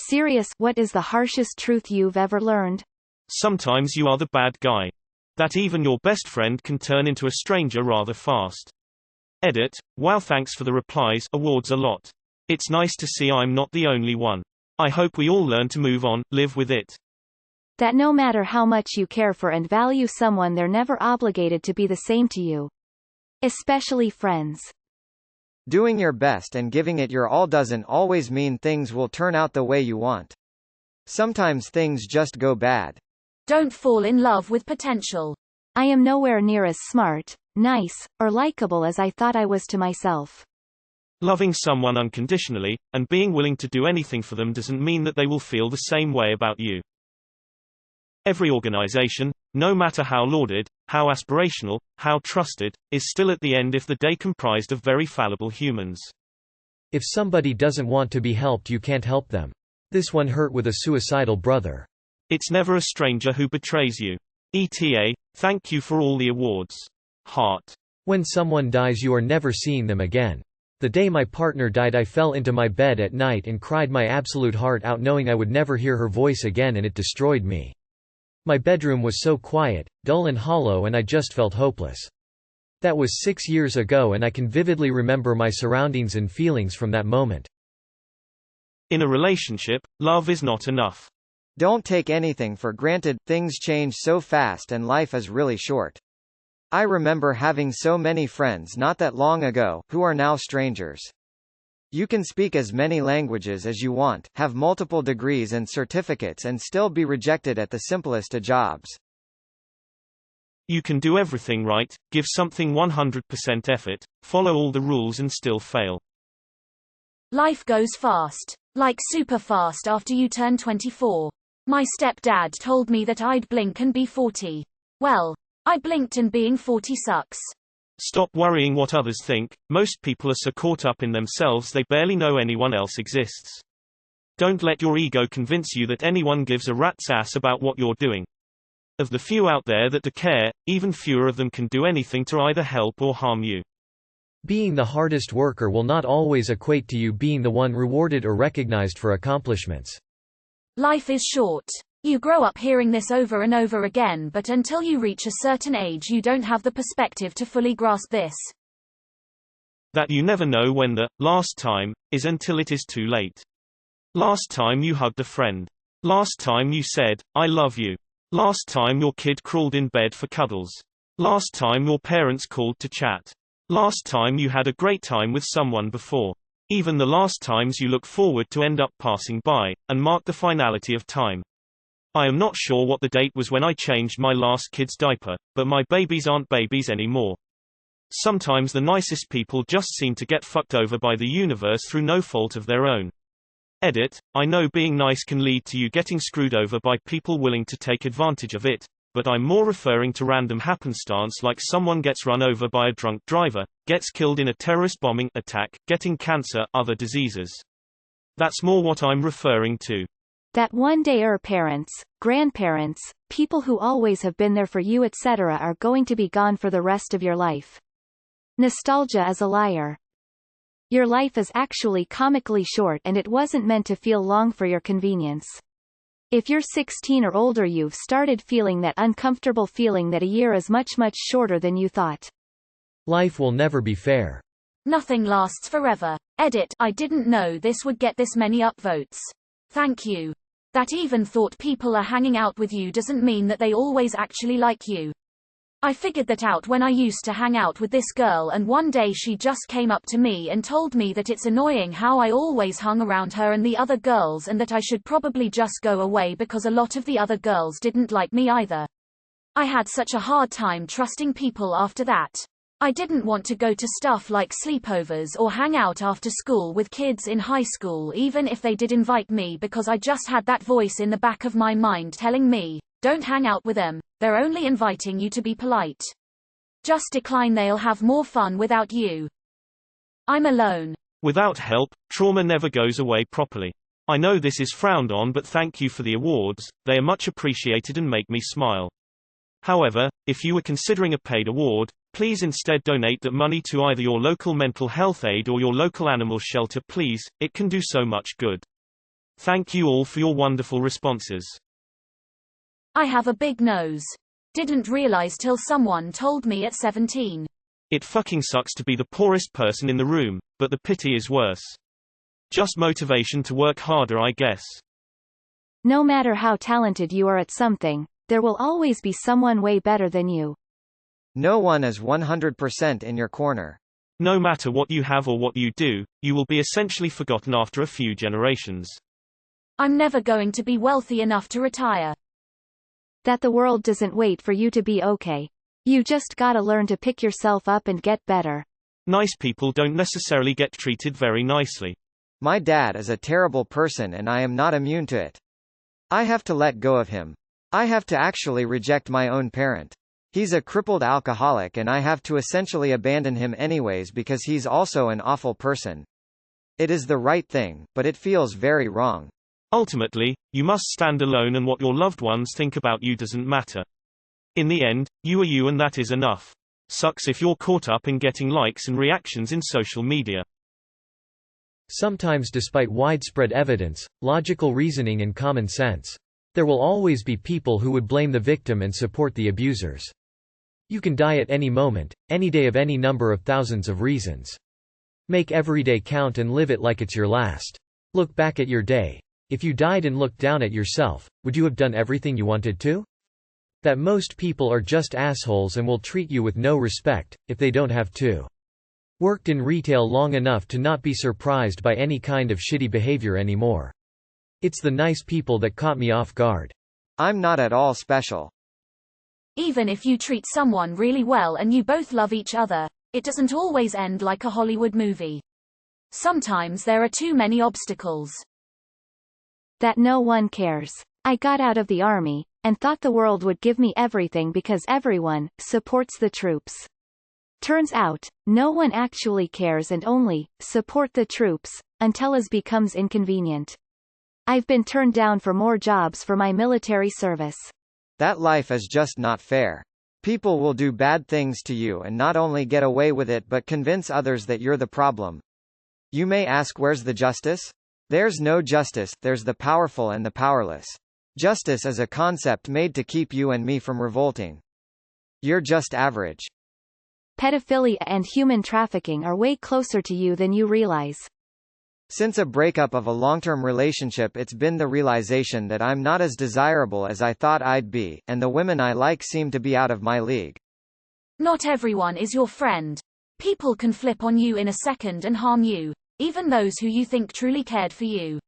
Serious, what is the harshest truth you've ever learned? Sometimes you are the bad guy. That even your best friend can turn into a stranger rather fast. Edit. Wow, thanks for the replies, awards a lot. It's nice to see I'm not the only one. I hope we all learn to move on, live with it. That no matter how much you care for and value someone, they're never obligated to be the same to you. Especially friends. Doing your best and giving it your all doesn't always mean things will turn out the way you want. Sometimes things just go bad. Don't fall in love with potential. I am nowhere near as smart, nice, or likable as I thought I was to myself. Loving someone unconditionally, and being willing to do anything for them doesn't mean that they will feel the same way about you. Every organization, no matter how lauded, how aspirational, how trusted, is still at the end if the day comprised of very fallible humans. If somebody doesn't want to be helped, you can't help them. This one hurt with a suicidal brother. It's never a stranger who betrays you. ETA, thank you for all the awards. Heart. When someone dies, you are never seeing them again. The day my partner died, I fell into my bed at night and cried my absolute heart out, knowing I would never hear her voice again, and it destroyed me. My bedroom was so quiet, dull and hollow, and I just felt hopeless. That was 6 years ago, and I can vividly remember my surroundings and feelings from that moment. In a relationship, love is not enough. Don't take anything for granted, things change so fast and life is really short. I remember having so many friends not that long ago, who are now strangers. You can speak as many languages as you want, have multiple degrees and certificates, and still be rejected at the simplest of jobs. You can do everything right, give something 100% effort, follow all the rules, and still fail. Life goes fast. Like super fast after you turn 24. My stepdad told me that I'd blink and be 40. Well, I blinked and being 40 sucks. Stop worrying what others think. Most people are so caught up in themselves they barely know anyone else exists. Don't let your ego convince you that anyone gives a rat's ass about what you're doing. Of the few out there that do care, even fewer of them can do anything to either help or harm you. Being the hardest worker will not always equate to you being the one rewarded or recognized for accomplishments. Life is short. You grow up hearing this over and over again, but until you reach a certain age you don't have the perspective to fully grasp this. That you never know when the last time is until it is too late. Last time you hugged a friend. Last time you said, I love you. Last time your kid crawled in bed for cuddles. Last time your parents called to chat. Last time you had a great time with someone before. Even the last times you look forward to end up passing by, and mark the finality of time. I am not sure what the date was when I changed my last kid's diaper, but my babies aren't babies anymore. Sometimes the nicest people just seem to get fucked over by the universe through no fault of their own. Edit. I know being nice can lead to you getting screwed over by people willing to take advantage of it, but I'm more referring to random happenstance, like someone gets run over by a drunk driver, gets killed in a terrorist bombing attack, getting cancer, other diseases. That's more what I'm referring to. That one day our parents, grandparents, people who always have been there for you etc. are going to be gone for the rest of your life. Nostalgia is a liar. Your life is actually comically short, and it wasn't meant to feel long for your convenience. If you're 16 or older, you've started feeling that uncomfortable feeling that a year is much shorter than you thought. Life will never be fair. Nothing lasts forever. Edit. I didn't know this would get this many upvotes. Thank you. That even thought people are hanging out with you doesn't mean that they always actually like you. I figured that out when I used to hang out with this girl, and one day she just came up to me and told me that it's annoying how I always hung around her and the other girls, and that I should probably just go away because a lot of the other girls didn't like me either. I had such a hard time trusting people after that. I didn't want to go to stuff like sleepovers or hang out after school with kids in high school, even if they did invite me, because I just had that voice in the back of my mind telling me, don't hang out with them, they're only inviting you to be polite. Just decline, they'll have more fun without you. I'm alone. Without help, trauma never goes away properly. I know this is frowned on, but thank you for the awards, they are much appreciated and make me smile. However, if you were considering a paid award, please instead donate that money to either your local mental health aid or your local animal shelter, please, it can do so much good. Thank you all for your wonderful responses. I have a big nose. Didn't realize till someone told me at 17. It fucking sucks to be the poorest person in the room, but the pity is worse. Just motivation to work harder, I guess. No matter how talented you are at something, there will always be someone way better than you. No one is 100% in your corner. No matter what you have or what you do, you will be essentially forgotten after a few generations. I'm never going to be wealthy enough to retire. That the world doesn't wait for you to be okay. You just gotta learn to pick yourself up and get better. Nice people don't necessarily get treated very nicely. My dad is a terrible person and I am not immune to it. I have to let go of him. I have to actually reject my own parent. He's a crippled alcoholic and I have to essentially abandon him anyways because he's also an awful person. It is the right thing, but it feels very wrong. Ultimately, you must stand alone and what your loved ones think about you doesn't matter. In the end, you are you and that is enough. Sucks if you're caught up in getting likes and reactions in social media. Sometimes despite widespread evidence, logical reasoning and common sense, there will always be people who would blame the victim and support the abusers. You can die at any moment, any day of any number of thousands of reasons. Make every day count and live it like it's your last. Look back at your day. If you died and looked down at yourself, would you have done everything you wanted to? That most people are just assholes and will treat you with no respect, if they don't have to. Worked in retail long enough to not be surprised by any kind of shitty behavior anymore. It's the nice people that caught me off guard. I'm not at all special. Even if you treat someone really well and you both love each other, it doesn't always end like a Hollywood movie. Sometimes there are too many obstacles. That no one cares. I got out of the army, and thought the world would give me everything because everyone supports the troops. Turns out, no one actually cares and only support the troops until it becomes inconvenient. I've been turned down for more jobs for my military service. That life is just not fair. People will do bad things to you and not only get away with it but convince others that you're the problem. You may ask, where's the justice? There's no justice, there's the powerful and the powerless. Justice is a concept made to keep you and me from revolting. You're just average. Pedophilia and human trafficking are way closer to you than you realize. Since a breakup of a long-term relationship, it's been the realization that I'm not as desirable as I thought I'd be, and the women I like seem to be out of my league. Not everyone is your friend. People can flip on you in a second and harm you, even those who you think truly cared for you.